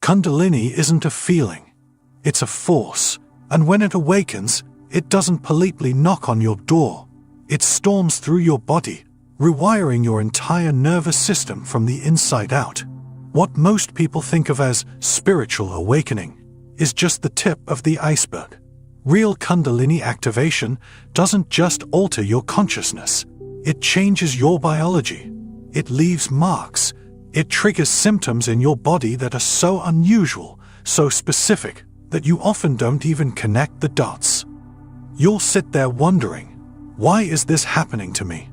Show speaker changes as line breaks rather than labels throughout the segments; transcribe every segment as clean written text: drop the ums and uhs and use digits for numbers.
Kundalini isn't a feeling, it's a force, and when it awakens, it doesn't politely knock on your door. It storms through your body, rewiring your entire nervous system from the inside out. What most people think of as spiritual awakening is just the tip of the iceberg. Real Kundalini activation doesn't just alter your consciousness, it changes your biology. It leaves marks. It triggers symptoms in your body that are so unusual, so specific, that you often don't even connect the dots. You'll sit there wondering, why is this happening to me?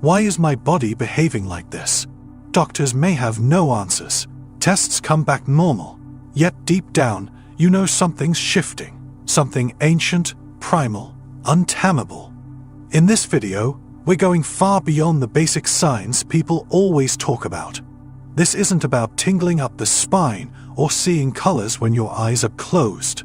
Why is my body behaving like this? Doctors may have no answers. Tests come back normal. Yet deep down, you know something's shifting. Something ancient, primal, untamable. In this video, we're going far beyond the basic signs people always talk about. This isn't about tingling up the spine or seeing colors when your eyes are closed.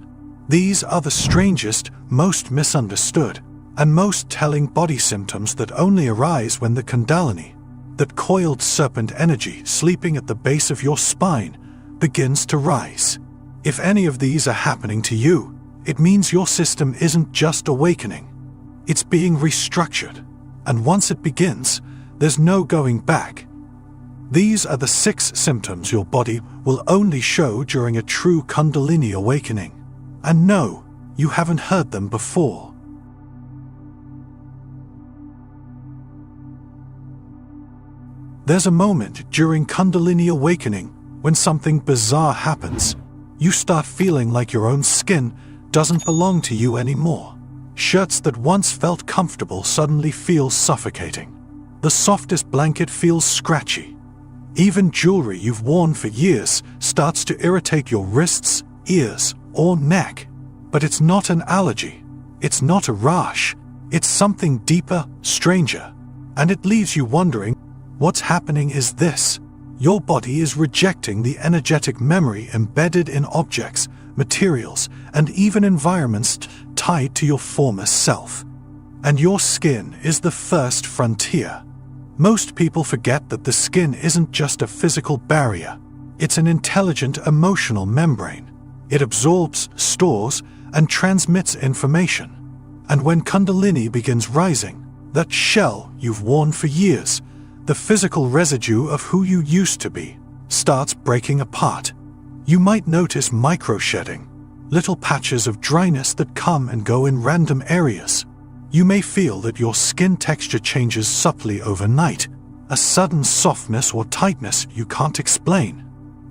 These are the strangest, most misunderstood, and most telling body symptoms that only arise when the Kundalini, that coiled serpent energy sleeping at the base of your spine, begins to rise. If any of these are happening to you, it means your system isn't just awakening. It's being restructured, and once it begins, there's no going back. These are the 6 symptoms your body will only show during a true Kundalini awakening. And no, you haven't heard them before. There's a moment during Kundalini awakening when something bizarre happens. You start feeling like your own skin doesn't belong to you anymore. Shirts that once felt comfortable suddenly feel suffocating. The softest blanket feels scratchy. Even jewelry you've worn for years starts to irritate your wrists, ears, or neck. But it's not an allergy. It's not a rash. It's something deeper, stranger. And it leaves you wondering, what's happening is this. Your body is rejecting the energetic memory embedded in objects, materials, and even environments tied to your former self. And your skin is the first frontier. Most people forget that the skin isn't just a physical barrier. It's an intelligent emotional membrane. It absorbs, stores, and transmits information. And when Kundalini begins rising, that shell you've worn for years, the physical residue of who you used to be, starts breaking apart. You might notice micro-shedding, little patches of dryness that come and go in random areas. You may feel that your skin texture changes subtly overnight, a sudden softness or tightness you can't explain.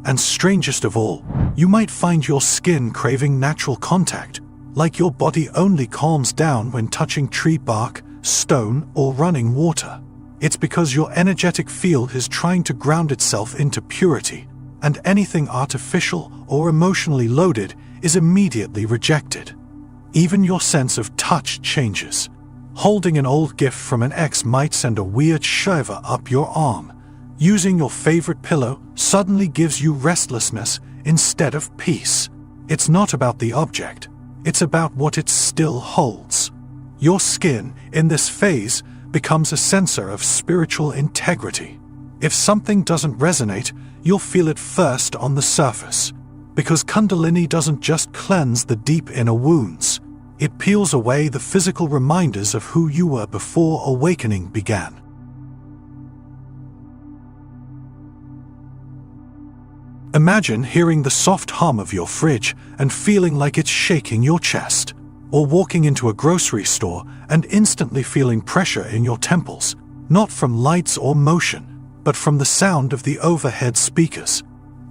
And strangest of all, you might find your skin craving natural contact, like your body only calms down when touching tree bark, stone, or running water. It's because your energetic field is trying to ground itself into purity, and anything artificial or emotionally loaded is immediately rejected. Even your sense of touch changes. Holding an old gift from an ex might send a weird shiver up your arm. Using your favorite pillow suddenly gives you restlessness instead of peace. It's not about the object, it's about what it still holds. Your skin, in this phase, becomes a sensor of spiritual integrity. If something doesn't resonate, you'll feel it first on the surface. Because Kundalini doesn't just cleanse the deep inner wounds, it peels away the physical reminders of who you were before awakening began. Imagine hearing the soft hum of your fridge and feeling like it's shaking your chest, or walking into a grocery store and instantly feeling pressure in your temples, not from lights or motion, but from the sound of the overhead speakers.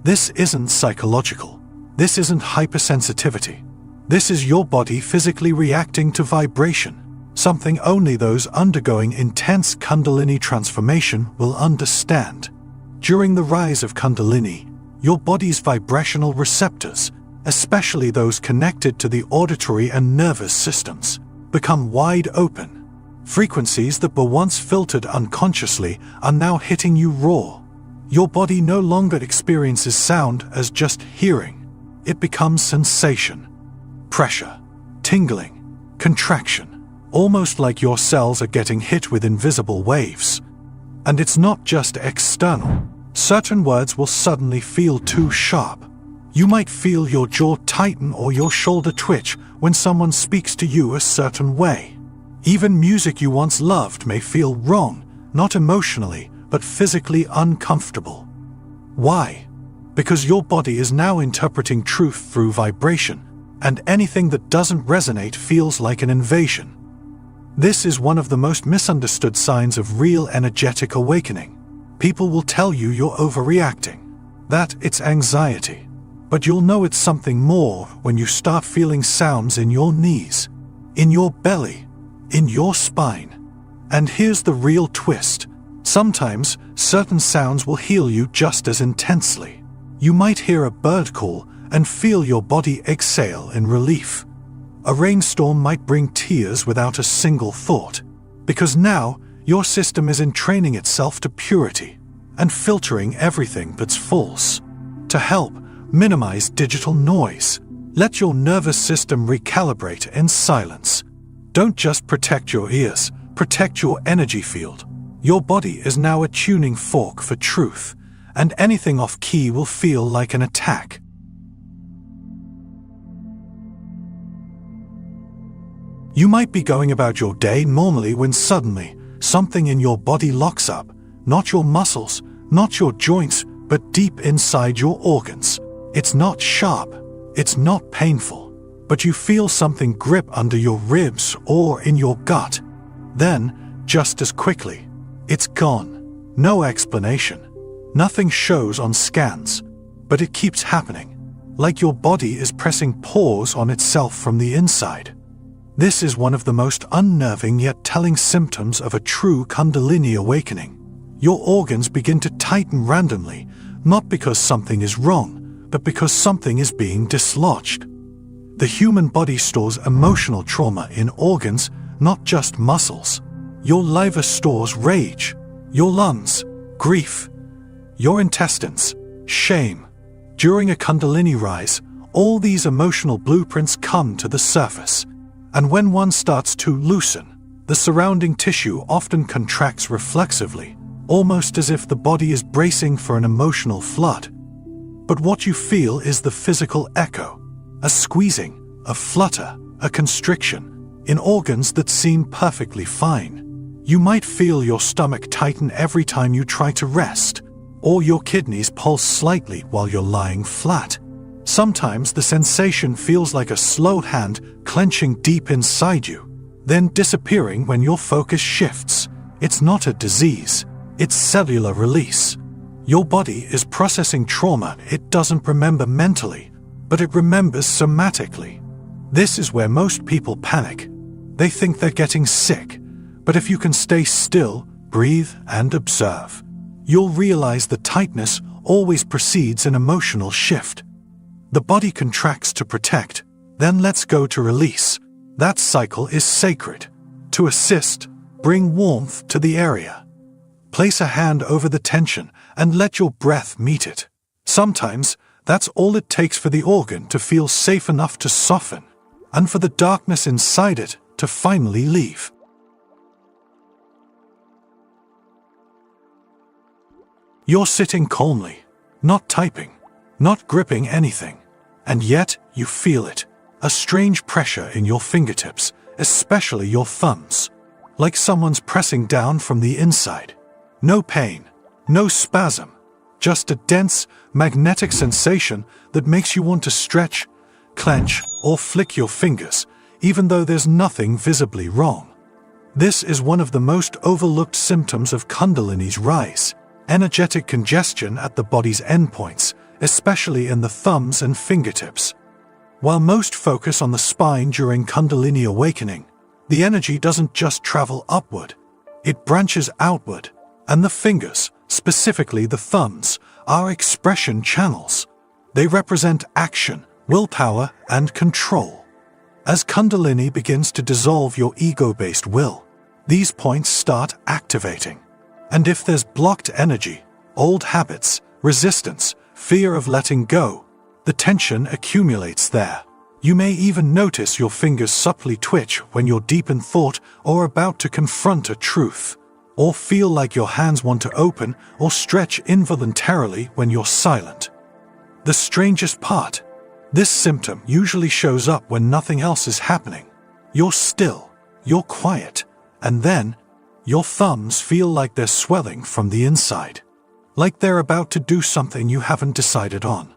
This isn't psychological. This isn't hypersensitivity. This is your body physically reacting to vibration, something only those undergoing intense Kundalini transformation will understand. During the rise of Kundalini, your body's vibrational receptors, especially those connected to the auditory and nervous systems, become wide open. Frequencies that were once filtered unconsciously are now hitting you raw. Your body no longer experiences sound as just hearing. It becomes sensation. Pressure, tingling, contraction, almost like your cells are getting hit with invisible waves. And it's not just external. Certain words will suddenly feel too sharp. You might feel your jaw tighten or your shoulder twitch when someone speaks to you a certain way. Even music you once loved may feel wrong, not emotionally, but physically uncomfortable. Why? Because your body is now interpreting truth through vibration, and anything that doesn't resonate feels like an invasion. This is one of the most misunderstood signs of real energetic awakening. People will tell you you're overreacting, that it's anxiety. But you'll know it's something more when you start feeling sounds in your knees, in your belly, in your spine. And here's the real twist. Sometimes, certain sounds will heal you just as intensely. You might hear a bird call and feel your body exhale in relief. A rainstorm might bring tears without a single thought, because now your system is entraining itself to purity and filtering everything that's false. To help minimize digital noise, let your nervous system recalibrate in silence. Don't just protect your ears, protect your energy field. Your body is now a tuning fork for truth, and anything off key will feel like an attack. You might be going about your day normally when suddenly something in your body locks up, not your muscles, not your joints, but deep inside your organs. It's not sharp, it's not painful, but you feel something grip under your ribs or in your gut. Then, just as quickly, it's gone. No explanation. Nothing shows on scans, but it keeps happening, like your body is pressing pause on itself from the inside. This is one of the most unnerving yet telling symptoms of a true Kundalini awakening. Your organs begin to tighten randomly, not because something is wrong, but because something is being dislodged. The human body stores emotional trauma in organs, not just muscles. Your liver stores rage, your lungs, grief, your intestines, shame. During a Kundalini rise, all these emotional blueprints come to the surface. And when one starts to loosen, the surrounding tissue often contracts reflexively, almost as if the body is bracing for an emotional flood. But what you feel is the physical echo, a squeezing, a flutter, a constriction, in organs that seem perfectly fine. You might feel your stomach tighten every time you try to rest, or your kidneys pulse slightly while you're lying flat. Sometimes the sensation feels like a slow hand clenching deep inside you, then disappearing when your focus shifts. It's not a disease, it's cellular release. Your body is processing trauma it doesn't remember mentally, but it remembers somatically. This is where most people panic. They think they're getting sick, but if you can stay still, breathe, and observe, you'll realize the tightness always precedes an emotional shift. The body contracts to protect, then lets go to release. That cycle is sacred. To assist, bring warmth to the area. Place a hand over the tension and let your breath meet it. Sometimes, that's all it takes for the organ to feel safe enough to soften, and for the darkness inside it to finally leave. You're sitting calmly, not typing, not gripping anything. And yet, you feel it, a strange pressure in your fingertips, especially your thumbs, like someone's pressing down from the inside. No pain, no spasm, just a dense, magnetic sensation that makes you want to stretch, clench, or flick your fingers, even though there's nothing visibly wrong. This is one of the most overlooked symptoms of Kundalini's rise, energetic congestion at the body's endpoints, especially in the thumbs and fingertips. While most focus on the spine during Kundalini awakening, the energy doesn't just travel upward, it branches outward, and the fingers, specifically the thumbs, are expression channels. They represent action, willpower, and control. As Kundalini begins to dissolve your ego-based will, these points start activating. And if there's blocked energy, old habits, resistance, fear of letting go, the tension accumulates there. You may even notice your fingers subtly twitch when you're deep in thought or about to confront a truth, or feel like your hands want to open or stretch involuntarily when you're silent. The strangest part, this symptom usually shows up when nothing else is happening. You're still, you're quiet, and then your thumbs feel like they're swelling from the inside. Like they're about to do something you haven't decided on.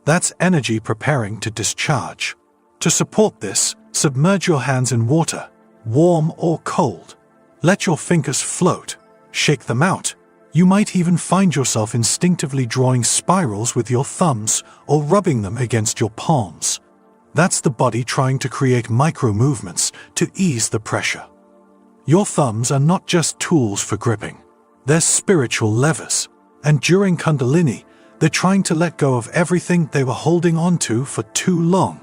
That's energy preparing to discharge. To support this, submerge your hands in water, warm or cold. Let your fingers float, shake them out. You might even find yourself instinctively drawing spirals with your thumbs or rubbing them against your palms. That's the body trying to create micro-movements to ease the pressure. Your thumbs are not just tools for gripping. They're spiritual levers. And during Kundalini, they're trying to let go of everything they were holding onto for too long.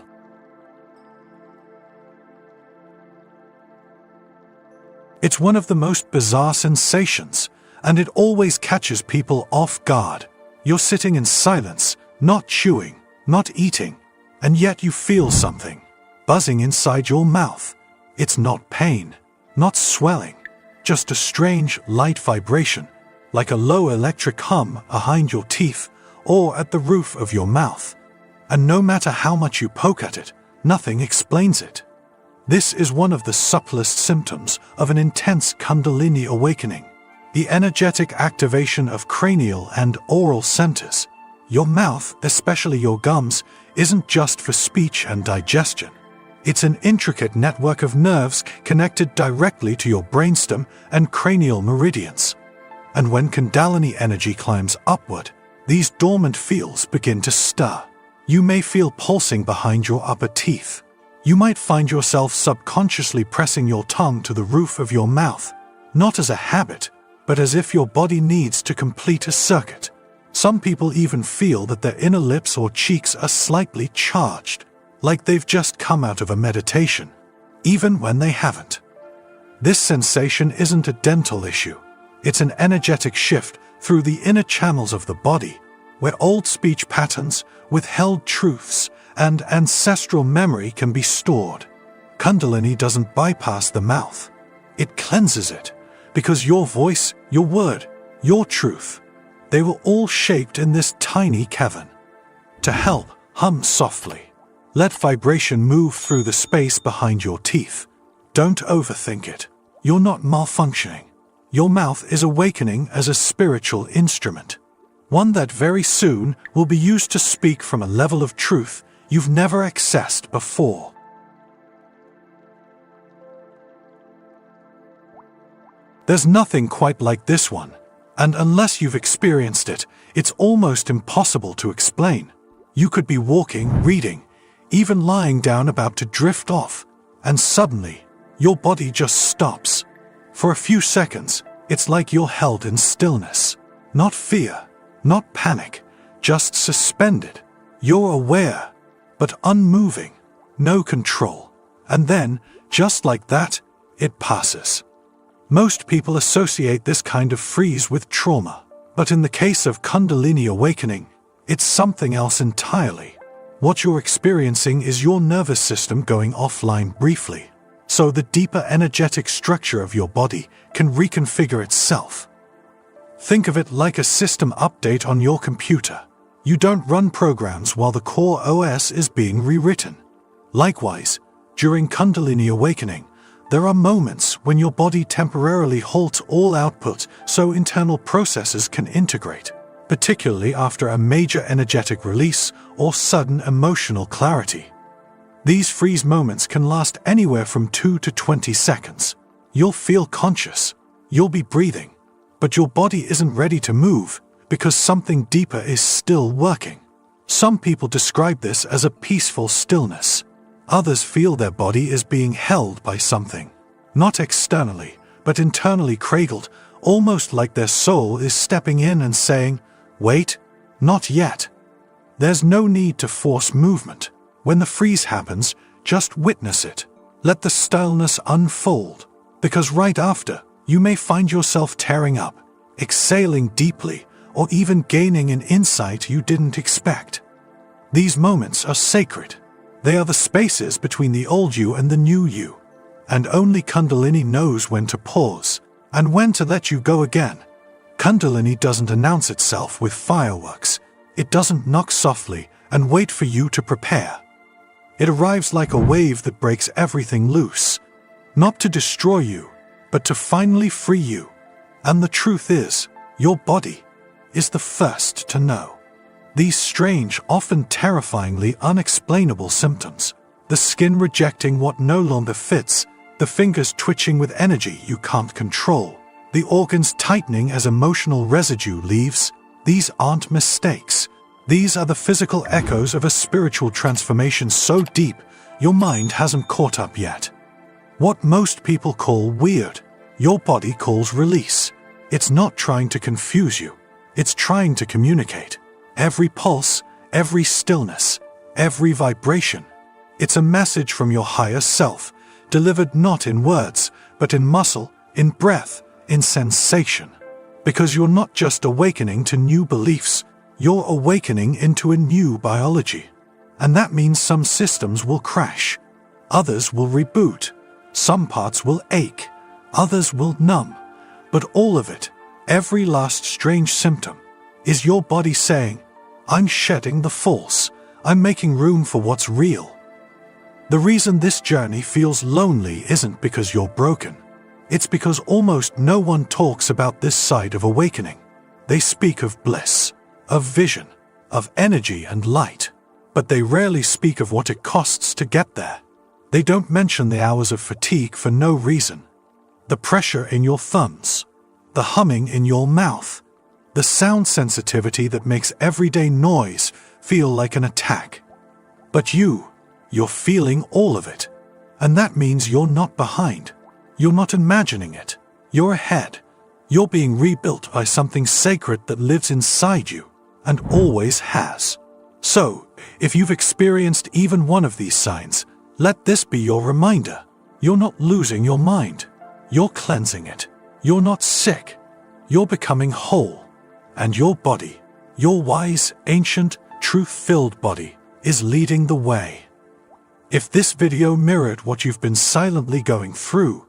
It's one of the most bizarre sensations, and it always catches people off guard. You're sitting in silence, not chewing, not eating, and yet you feel something buzzing inside your mouth. It's not pain, not swelling, just a strange, light vibration, like a low electric hum behind your teeth or at the roof of your mouth. And no matter how much you poke at it, nothing explains it. This is one of the subtlest symptoms of an intense Kundalini awakening, the energetic activation of cranial and oral centers. Your mouth, especially your gums, isn't just for speech and digestion. It's an intricate network of nerves connected directly to your brainstem and cranial meridians. And when Kundalini energy climbs upward, these dormant fields begin to stir. You may feel pulsing behind your upper teeth. You might find yourself subconsciously pressing your tongue to the roof of your mouth, not as a habit, but as if your body needs to complete a circuit. Some people even feel that their inner lips or cheeks are slightly charged, like they've just come out of a meditation, even when they haven't. This sensation isn't a dental issue. It's an energetic shift through the inner channels of the body, where old speech patterns, withheld truths, and ancestral memory can be stored. Kundalini doesn't bypass the mouth. It cleanses it, because your voice, your word, your truth, they were all shaped in this tiny cavern. To help, hum softly. Let vibration move through the space behind your teeth. Don't overthink it. You're not malfunctioning. Your mouth is awakening as a spiritual instrument, one that very soon will be used to speak from a level of truth you've never accessed before. There's nothing quite like this one, and unless you've experienced it, it's almost impossible to explain. You could be walking, reading, even lying down about to drift off, and suddenly, your body just stops. For a few seconds, it's like you're held in stillness. Not fear, not panic, just suspended. You're aware, but unmoving, no control. And then, just like that, it passes. Most people associate this kind of freeze with trauma, but in the case of Kundalini awakening, it's something else entirely. What you're experiencing is your nervous system going offline briefly, so the deeper energetic structure of your body can reconfigure itself. Think of it like a system update on your computer. You don't run programs while the core OS is being rewritten. Likewise, during Kundalini awakening, there are moments when your body temporarily halts all output so internal processes can integrate, particularly after a major energetic release or sudden emotional clarity. These freeze moments can last anywhere from 2 to 20 seconds. You'll feel conscious, you'll be breathing, but your body isn't ready to move because something deeper is still working. Some people describe this as a peaceful stillness. Others feel their body is being held by something, not externally, but internally cradled, almost like their soul is stepping in and saying, "Wait, not yet." There's no need to force movement. When the freeze happens, just witness it. Let the stillness unfold, because right after, you may find yourself tearing up, exhaling deeply, or even gaining an insight you didn't expect. These moments are sacred. They are the spaces between the old you and the new you, and only Kundalini knows when to pause and when to let you go again. Kundalini doesn't announce itself with fireworks. It doesn't knock softly and wait for you to prepare. It arrives like a wave that breaks everything loose, not to destroy you, but to finally free you. And the truth is, your body is the first to know. These strange, often terrifyingly unexplainable symptoms, the skin rejecting what no longer fits, the fingers twitching with energy you can't control, the organs tightening as emotional residue leaves, these aren't mistakes. These are the physical echoes of a spiritual transformation so deep your mind hasn't caught up yet. What most people call weird, your body calls release. It's not trying to confuse you. It's trying to communicate. Every pulse, every stillness, every vibration. It's a message from your higher self, delivered not in words, but in muscle, in breath, in sensation. Because you're not just awakening to new beliefs, you're awakening into a new biology. And that means some systems will crash, others will reboot, some parts will ache, others will numb. But all of it, every last strange symptom, is your body saying, I'm shedding the false, I'm making room for what's real. The reason this journey feels lonely isn't because you're broken. It's because almost no one talks about this side of awakening. They speak of bliss, of vision, of energy and light, but they rarely speak of what it costs to get there. They don't mention the hours of fatigue for no reason. The pressure in your thumbs, the humming in your mouth, the sound sensitivity that makes everyday noise feel like an attack. But you're feeling all of it. And that means you're not behind. You're not imagining it. You're ahead. You're being rebuilt by something sacred that lives inside you, and always has. So, if you've experienced even one of these signs, let this be your reminder. You're not losing your mind. You're cleansing it. You're not sick. You're becoming whole. And your body, your wise, ancient, truth-filled body, is leading the way. If this video mirrored what you've been silently going through,